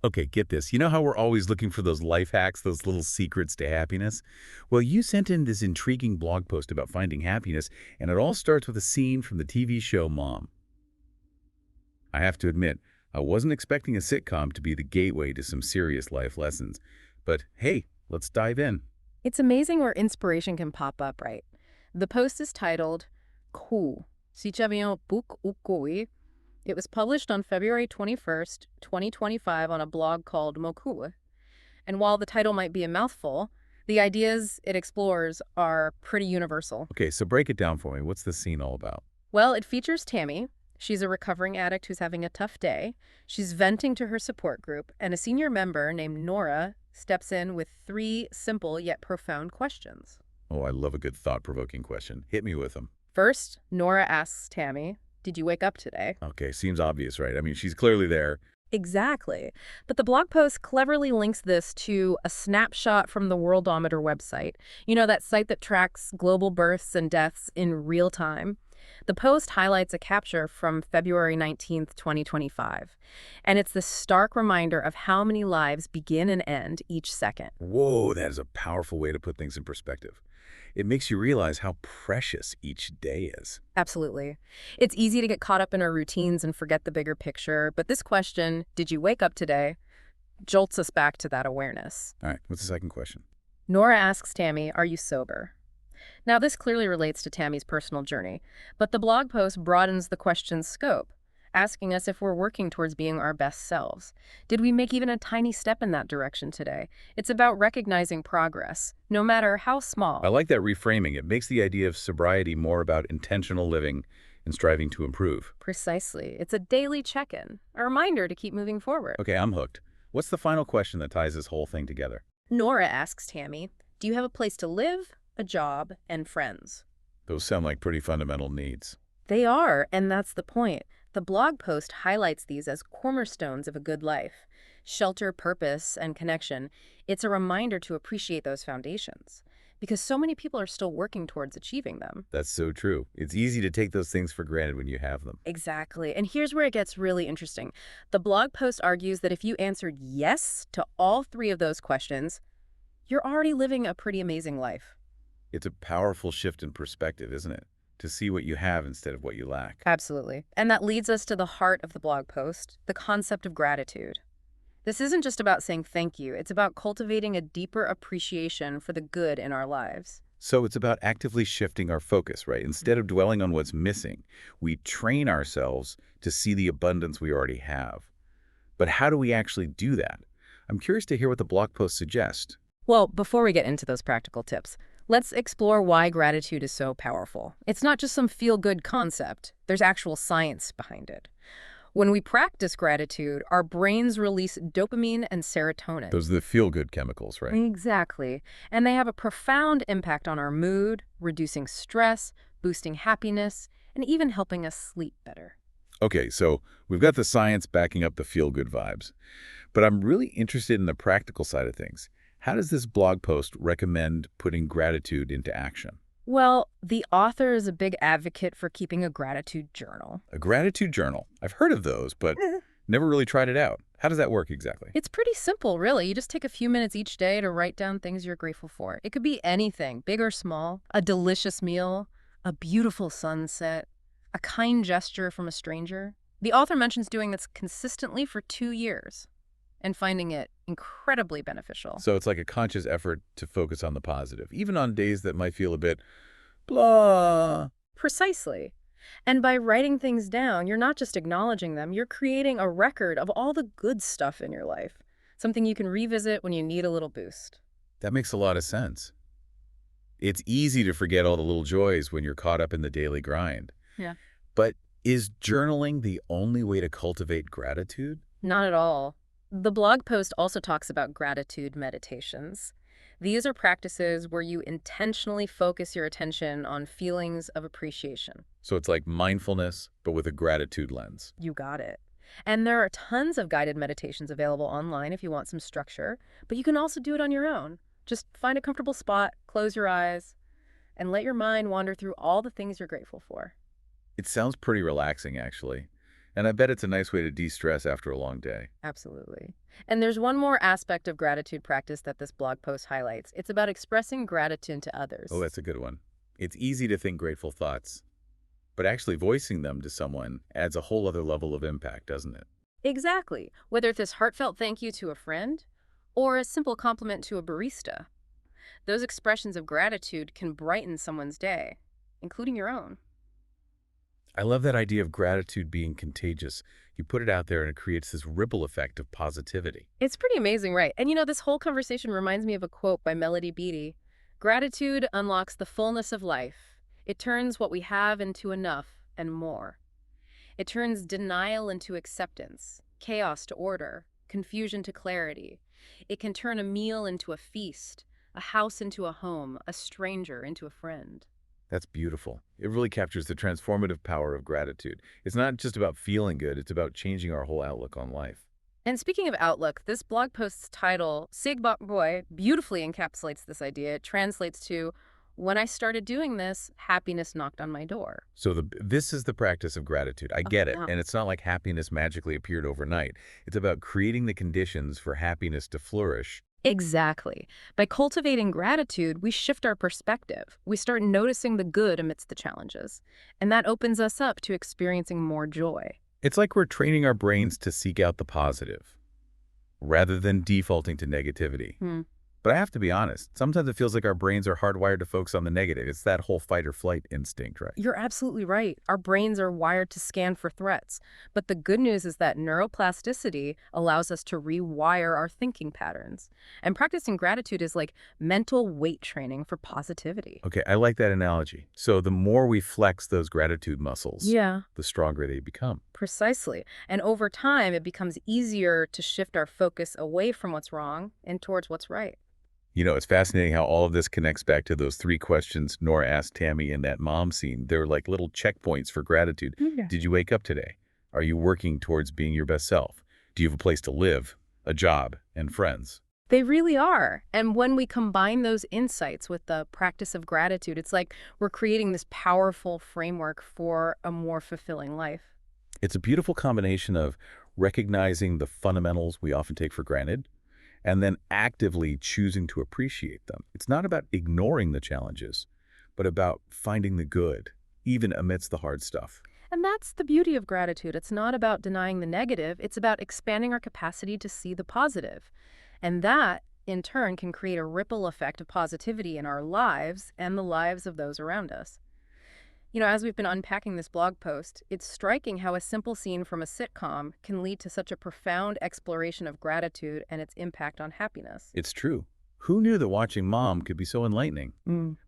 Okay, get this. You know how we're always looking for those life hacks, those little secrets to happiness? Well, you sent in this intriguing blog post about finding happiness, and it all starts with a scene from the TV show Mom. I have to admit, I wasn't expecting a sitcom to be the gateway to some serious life lessons. But hey, let's dive in. It's amazing where inspiration can pop up, right? The post is titled Ku. Si chavion buk ukui. It was published on February 21st, 2025 on a blog called Moku. And while the title might be a mouthful, the ideas it explores are pretty universal. Okay, so break it down for me. What's the scene all about? Well, it features Tammy. She's a recovering addict who's having a tough day. She's venting to her support group, and a senior member named Nora steps in with three simple yet profound questions. Oh, I love a good thought-provoking question. Hit me with them. First, Nora asks Tammy, "Did you wake up today?" Okay, seems obvious, right? I mean, she's clearly there. Exactly. But the blog post cleverly links this to a snapshot from the Worldometer website. You know, that site that tracks global births and deaths in real time. The post highlights a capture from February 19th, 2025. And it's the stark reminder of how many lives begin and end each second. Whoa, that is a powerful way to put things in perspective. It makes you realize how precious each day is. Absolutely. It's easy to get caught up in our routines and forget the bigger picture, but this question, "Did you wake up today?" jolts us back to that awareness. All right, what's the second question? Nora asks Tammy, "Are you sober?" Now, this clearly relates to Tammy's personal journey, but the blog post broadens the question's scope, asking us if we're working towards being our best selves. Did we make even a tiny step in that direction today? It's about recognizing progress, no matter how small. I like that reframing. It makes the idea of sobriety more about intentional living and striving to improve. Precisely. It's a daily check-in, a reminder to keep moving forward. Okay, I'm hooked. What's the final question that ties this whole thing together? Nora asks Tammy, "Do you have a place to live, a job, and friends?" Those sound like pretty fundamental needs. They are, and that's the point. The blog post highlights these as cornerstones of a good life. Shelter, purpose, and connection. It's a reminder to appreciate those foundations, because so many people are still working towards achieving them. That's so true. It's easy to take those things for granted when you have them. Exactly. And here's where it gets really interesting. The blog post argues that if you answered yes to all three of those questions, you're already living a pretty amazing life. It's a powerful shift in perspective, isn't it? To see what you have instead of what you lack. Absolutely. And that leads us to the heart of the blog post, the concept of gratitude. This isn't just about saying thank you. It's about cultivating a deeper appreciation for the good in our lives. So it's about actively shifting our focus, right? Instead of dwelling on what's missing, we train ourselves to see the abundance we already have. But how do we actually do that? I'm curious to hear what the blog post suggests. Well, before we get into those practical tips, let's explore why gratitude is so powerful. It's not just some feel-good concept. There's actual science behind it. When we practice gratitude, our brains release dopamine and serotonin. Those are the feel-good chemicals, right? Exactly. And they have a profound impact on our mood, reducing stress, boosting happiness, and even helping us sleep better. Okay, so we've got the science backing up the feel-good vibes. But I'm really interested in the practical side of things. How does this blog post recommend putting gratitude into action? Well, the author is a big advocate for keeping a gratitude journal. A gratitude journal. I've heard of those, but never really tried it out. How does that work exactly? It's pretty simple, really. You just take a few minutes each day to write down things you're grateful for. It could be anything, big or small, a delicious meal, a beautiful sunset, a kind gesture from a stranger. The author mentions doing this consistently for 2 years and finding it incredibly beneficial. So it's like a conscious effort to focus on the positive, even on days that might feel a bit blah. Precisely. And by writing things down, you're not just acknowledging them, you're creating a record of all the good stuff in your life, something you can revisit when you need a little boost. That makes a lot of sense. It's easy to forget all the little joys when you're caught up in the daily grind. Yeah. But is journaling the only way to cultivate gratitude? Not at all. The blog post also talks about gratitude meditations. These are practices where you intentionally focus your attention on feelings of appreciation. So it's like mindfulness, but with a gratitude lens. You got it. And there are tons of guided meditations available online if you want some structure, but you can also do it on your own. Just find a comfortable spot, close your eyes, and let your mind wander through all the things you're grateful for. It sounds pretty relaxing, actually. And I bet it's a nice way to de-stress after a long day. Absolutely. And there's one more aspect of gratitude practice that this blog post highlights. It's about expressing gratitude to Oh, others. that's a good one. It's easy to think grateful thoughts, but actually voicing them to someone adds a whole other level of impact, doesn't it? Exactly. Whether it's this heartfelt thank you to a friend or a simple compliment to a barista, those expressions of gratitude can brighten someone's day, including your own. I love that idea of gratitude being contagious. You put it out there and it creates this ripple effect of positivity. It's pretty amazing, right? And this whole conversation reminds me of a quote by Melody Beattie. Gratitude unlocks the fullness of life. It turns what we have into enough and more. It turns denial into acceptance, chaos to order, confusion to clarity. It can turn a meal into a feast, a house into a home, a stranger into a friend. That's beautiful. It really captures the transformative power of gratitude. It's not just about feeling good, it's about changing our whole outlook on life. And speaking of outlook, this blog post's title, Sigbok Boy, beautifully encapsulates this idea. It translates to, when I started doing this, happiness knocked on my door. So this is the practice of gratitude. I get it. Wow. And it's not like happiness magically appeared overnight. It's about creating the conditions for happiness to flourish. Exactly. By cultivating gratitude, we shift our perspective. We start noticing the good amidst the challenges. And that opens us up to experiencing more joy. It's like we're training our brains to seek out the positive rather than defaulting to negativity. Hmm. But I have to be honest, sometimes it feels like our brains are hardwired to focus on the negative. It's that whole fight or flight instinct, right? You're absolutely right. Our brains are wired to scan for threats. But the good news is that neuroplasticity allows us to rewire our thinking patterns. And practicing gratitude is like mental weight training for positivity. Okay, I like that analogy. So the more we flex those gratitude muscles, Yeah, the stronger they become. precisely. And over time, it becomes easier to shift our focus away from what's wrong and towards what's right. You know, it's fascinating how all of this connects back to those three questions Nora asked Tammy in that mom scene. They're like little checkpoints for gratitude. Yeah. Did you wake up today? Are you working towards being your best self? Do you have a place to live, a job, and friends? They really are. And when we combine those insights with the practice of gratitude, it's like we're creating this powerful framework for a more fulfilling life. It's a beautiful combination of recognizing the fundamentals we often take for granted and then actively choosing to appreciate them. It's not about ignoring the challenges, but about finding the good, even amidst the hard stuff. And that's the beauty of gratitude. It's not about denying the negative. It's about expanding our capacity to see the positive. And that, in turn, can create a ripple effect of positivity in our lives and the lives of those around us. As we've been unpacking this blog post, it's striking how a simple scene from a sitcom can lead to such a profound exploration of gratitude and its impact on happiness. It's true. Who knew that watching Mom could be so enlightening?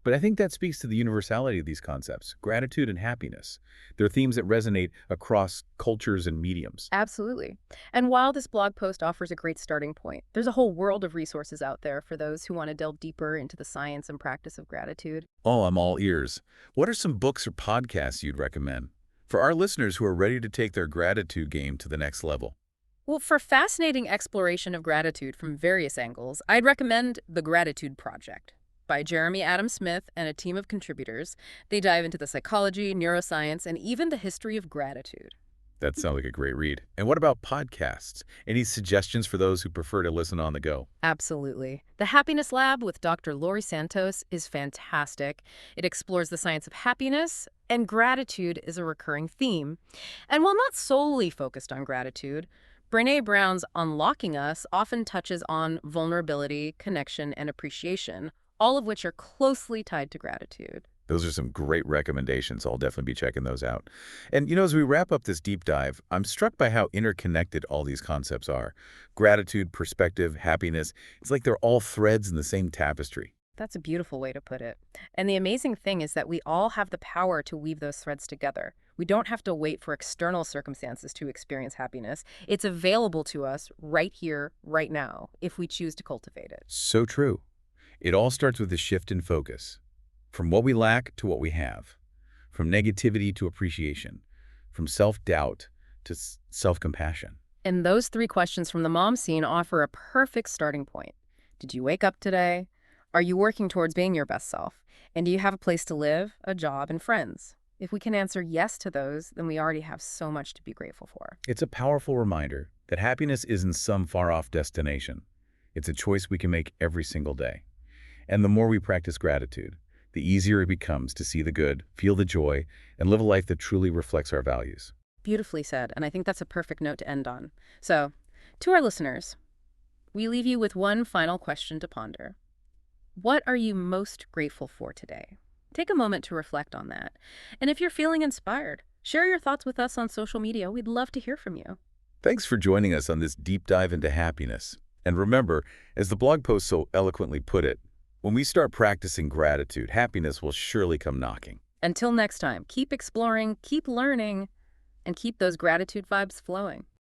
But I think that speaks to the universality of these concepts, gratitude and happiness. They're themes that resonate across cultures and mediums. Absolutely. And while this blog post offers a great starting point, there's a whole world of resources out there for those who want to delve deeper into the science and practice of gratitude. Oh, I'm all ears. What are some books or podcasts you'd recommend for our listeners who are ready to take their gratitude game to the next level? Well, for fascinating exploration of gratitude from various angles, I'd recommend The Gratitude Project by Jeremy Adam Smith and a team of contributors. They dive into the psychology, neuroscience, and even the history of gratitude. That sounds like a great read. And what about podcasts? Any suggestions for those who prefer to listen on the go? Absolutely. The Happiness Lab with Dr. Laurie Santos is fantastic. It explores the science of happiness, and gratitude is a recurring theme. And while not solely focused on gratitude, Brené Brown's Unlocking Us often touches on vulnerability, connection, and appreciation, all of which are closely tied to gratitude. Those are some great recommendations. I'll definitely be checking those out. And, as we wrap up this deep dive, I'm struck by how interconnected all these concepts are. Gratitude, perspective, happiness. It's like they're all threads in the same tapestry. That's a beautiful way to put it. And the amazing thing is that we all have the power to weave those threads together. We don't have to wait for external circumstances to experience happiness. It's available to us right here, right now, if we choose to cultivate it. So true. It all starts with a shift in focus. From what we lack to what we have. From negativity to appreciation. From self-doubt to self-compassion. And those three questions from the mom scene offer a perfect starting point. Did you wake up today? Are you working towards being your best self? And do you have a place to live, a job, and friends? If we can answer yes to those, then we already have so much to be grateful for. It's a powerful reminder that happiness isn't some far-off destination. It's a choice we can make every single day. And the more we practice gratitude, the easier it becomes to see the good, feel the joy, and live a life that truly reflects our values. Beautifully said, and I think that's a perfect note to end on. So, to our listeners, we leave you with one final question to ponder. What are you most grateful for today? Take a moment to reflect on that. And if you're feeling inspired, share your thoughts with us on social media. We'd love to hear from you. Thanks for joining us on this deep dive into happiness. And remember, as the blog post so eloquently put it, when we start practicing gratitude, happiness will surely come knocking. Until next time, keep exploring, keep learning, and keep those gratitude vibes flowing.